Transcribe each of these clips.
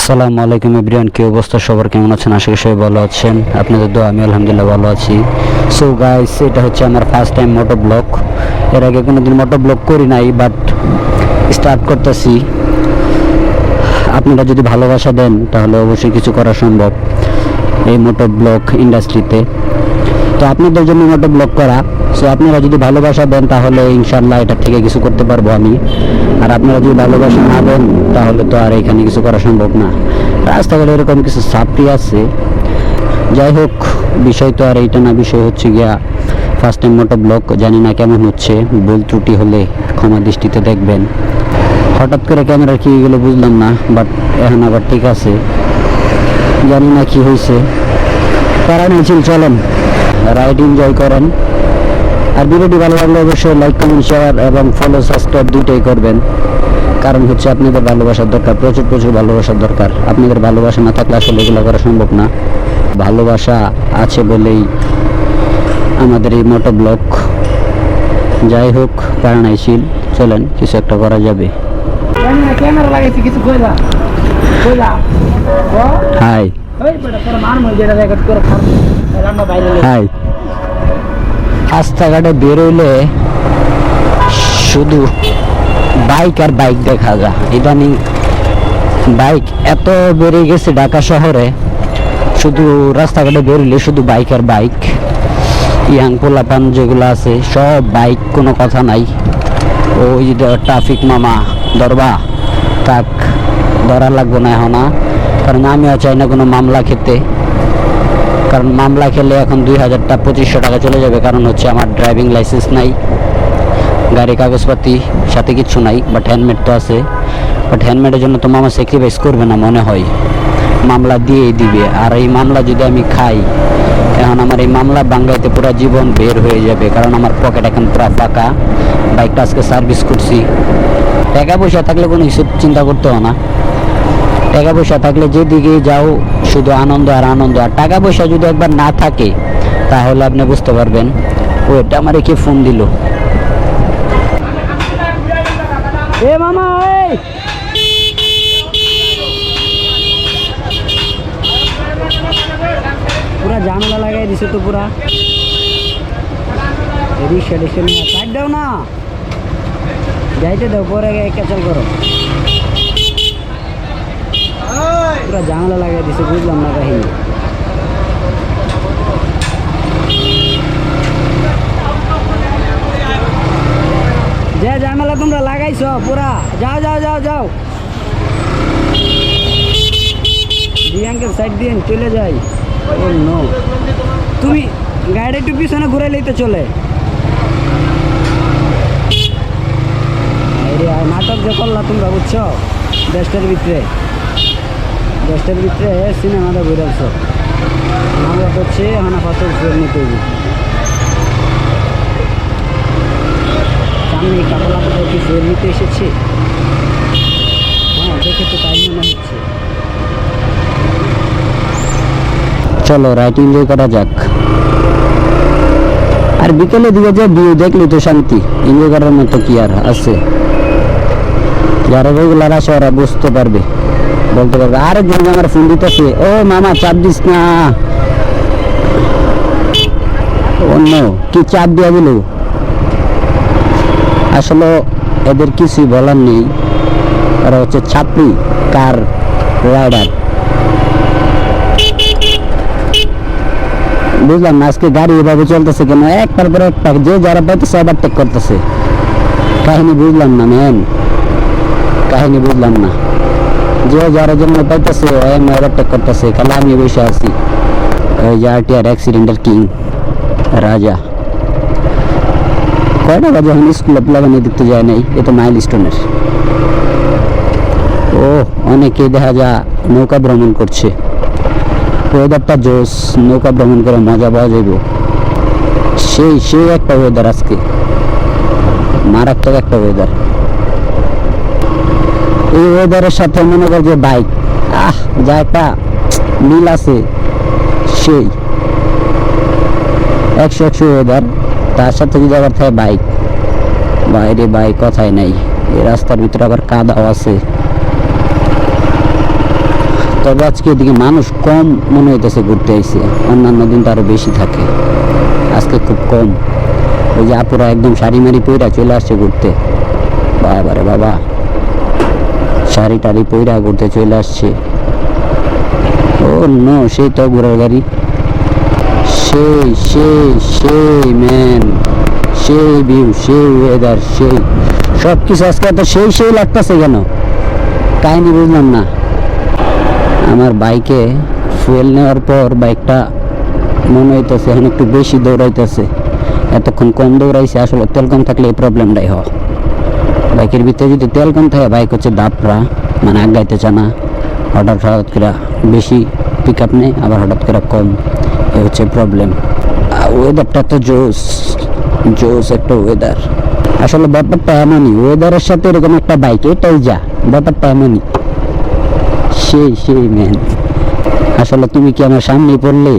আসসালামু আলাইকুম এভরিওয়ান, কি অবস্থা সবার, কেমন আছেন? আশা করি সবাই ভালো আছেন। আপনাদের দোয়া আমি আলহামদুলিল্লাহ ভালো আছি। সো গাইস, এটা হচ্ছে আমার ফার্স্ট টাইম মোটো ব্লগ। এর আগে কোনোদিন মোটো ব্লগ করি নাই, বাট স্টার্ট করতেছি। আপনারা যদি ভালোবাসা দেন তাহলে অবশ্যই কিছু করা সম্ভব এই মোটো ব্লগ ইন্ডাস্ট্রিতে। তো আপনাদের জন্য মোটো ব্লগ করা। সো আপনারা যদি ভালোবাসা দেন তাহলে ইনশাল্লাহ এটা থেকে কিছু করতে পারবো আমি। আর আপনারা যদি ভালোবাসা না দেন তাহলে তো আর এখানে কিছু করা সম্ভব না। রাস্তাঘাটে এরকম কিছু ছাত্রী আছে। যাই হোক, বিষয় তো আর এইটা না, বিষয় হচ্ছে গিয়া ফার্স্ট টাইম মোটো ব্লগ। জানি না কেমন হচ্ছে, ভুল ত্রুটি হলে ক্ষমা দৃষ্টিতে দেখবেন। হঠাৎ করে ক্যামেরা কি গেলো বুঝলাম না, বাট এখন আবার ঠিক আছে। জানি না কি হয়েছে, প্যারা নিয়েছিল। চলেন রাইড এনজয় করেন। আর ভিডিওটি ভালো লাগলে অবশ্যই লাইক, কমেন্ট, শেয়ার এবং ফলো, সাবস্ক্রাইব দুইটাই করবেন। কারণ হচ্ছে আপনাদের ভালোবাসার দরকার, প্রচুর প্রচুর ভালোবাসার দরকার। আপনাদের ভালোবাসা না থাকলে আসলে এগুলো করা সম্ভব না। ভালোবাসা আছে বলেই আমাদের এই মোটো ব্লগ। যাই হোক, প্যারানাইশীল, চলেন কিছু একটা করা যাবে। High high. রাস্তাঘাটে বেরোইলে শুধু বাইক আর বাইক দেখা যায়। ইদানিং বাইক এত বেড়ে গেছে ঢাকা শহরে, শুধু রাস্তাঘাটে বেরোলে শুধু বাইক আর বাইক। ইয়াং পোলাপান যেগুলো আছে সব বাইক, কোনো কথা নাই। ওই ট্রাফিক মামা ধরবা, তাক ধরা লাগবো না এখন। কারণ আমিও চাই না কোনো মামলা খেতে। কারণ মামলা খেলে এখন 2000 2500 টাকা চলে যাবে। কারণ হচ্ছে আমার ড্রাইভিং লাইসেন্স নাই, গাড়ি কাগজপাতি সাথে কিচ্ছু নাই, বাট হেলমেট তো আছে। বাট হেলমেটের জন্য তো মামা স্যাক্রিফাইস করবে না মনে হয়, মামলা দিয়েই দিবে। আর এই মামলা যদি আমি খাই, এখন আমার এই মামলা বাঙ্গাইতে পুরো জীবন বের হয়ে যাবে। কারণ আমার পকেট এখন পুরো ফাঁকা। বাইকটা আজকে সার্ভিস করছি। টাকা পয়সা থাকলে কোনো কিছু চিন্তা করতে হয় না। টাকা পয়সা থাকলে যেদিকে যাও শুধু আনন্দ আর আনন্দ। আর টাকা পয়সা যদি একবার না থাকে তাহলে আপনি বুঝতে পারবেন। ওইটা আমার কে ফোন দিল। এ মামা, পুরা ঝামেলা লাগাই দিছে তো পুরা। রিক্সা টিক্সা নিয়ে সাইড দাও না, যাইতে দাও, পরে ক্যাচাল করো। পুরা ঝামেলা লাগাই দিছে, বুঝলাম না কাহিনী। যে ঝামেলা তোমরা লাগাইছো পুরা, যাও যাও যাও যাও। দিয়াঙ্কের সাইড দিয়ে চলে যাই। ও নো, তুমি গাড়ি একটু পিছনে ঘুরে লইতে চলে। নাটক যে করলা তোমরা, বুঝছো, দেশটার ভিতরে সিনেমাটা ঘুরেছ। আমরা হচ্ছে হানা পাথর ফের নিতে সামনে কাপড় কি ফের নিতে এসেছে। হ্যাঁ, দেখে তো তাই মনে হচ্ছে। চলো রাইড এনজয় করা যাক। আর বিকেলে দিকে যে ভিউ দেখলি তো শান্তি, এনজয় করার মতো কি আর আছে? যারা রেগুলার আসে ওরা বুঝতে পারবে, বলতে পারবে। আরেকজন আমার ফোন দিতেছে, ও মামা চাপ দিস না। অন্য কি চাপ দিয়া দিল? আসলে এদের কিছুই বলার নেই। ওরা হচ্ছে ছাত্রী কার রাইডার। বুঝলাম না আজকে গাড়ি এভাবে চলতেছে কেন, একটার পর একটা যে যারা পাইতেছে ওভারটেক করতেছে। কাহিনী বুঝলাম না ম্যান, কাহিনী বুঝলাম না। যে যারা জন্য পাইতেছে ওভারটেক করতেছে, খালি আমি বসে আছি। ওই যে আরটিআর অ্যাক্সিডেন্টের কিং রাজা। কয়টা বাজে এখন স্কুলে প্লাগানি দেখতে যায় নাই, এ তো মাইল স্টোনের। ও অনেকেই দেখা যায় নৌকা ভ্রমণ করছে। ওয়েদারটা জোস, নৌকা ভ্রমণ করে মজা পাওয়া যাইব। সেই একটা ওয়েদার আজকে, মারাত্মক একটা ওয়েদার। এই ওয়েদারের সাথে মনে কর যে বাইক, যা একটা মিল আছে, সেই 100 ওয়েদার। তার সাথে যদি আবার থাকে বাইক, বাইরে বাইক কথাই নাই। এই রাস্তার ভিতরে আবার কাদাও আছে। তবে আজকে এদিকে মানুষ কম মনে হইতেছে ঘুরতে আইছে, অন্যান্য দিন তো আরো বেশি থাকে, আজকে খুব কম। ওই যে আপুরা একদম শাড়ি মারি পইরা চলে আসছে ঘুরতে, বাবারে বাবা, শাড়ি টাড়ি পইরা ঘুরতে চলে আসছে। ও নো, সেই তো ঘোড়ার গাড়ি, সেই সেই সেই ম্যান, সেই ভিউ, সেই ওয়েদার, সেই সব কিছু আজকে তো সেই সেই লাগতেছে কেন, কাহিনি বুঝলাম না। আমার বাইকে ফুয়েল নেওয়ার পর বাইকটা মনে হইতেছে এখন একটু বেশি দৌড়াইতেছে, এতক্ষণ কম দৌড়াইছে। আসলে তেল কম থাকলে এই প্রবলেমটাই হয়, বাইকের ভিতরে যদি তেল কম থাকে বাইক হচ্ছে দাপড়া, মানে আগাইতে চায় না, হঠাৎ হঠাৎ করে বেশি পিক আপ নেই, আবার হঠাৎ করে কম, এ হচ্ছে প্রবলেম। ওয়েদারটা তো জোস জোস একটা ওয়েদার। আসলে ব্যাপারটা এমনই, ওয়েদারের সাথে এরকম একটা বাইক, এটাই যা, ব্যাপারটা এমনই, সেই সেই ম্যান। আসলে তুমি কি আমার সামনে পড়লে?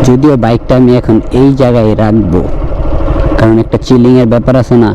যদিও বাইকটা আমি এখন এই জায়গায় রাখবো, কারণ একটা চিলিং এর ব্যাপার আছে না,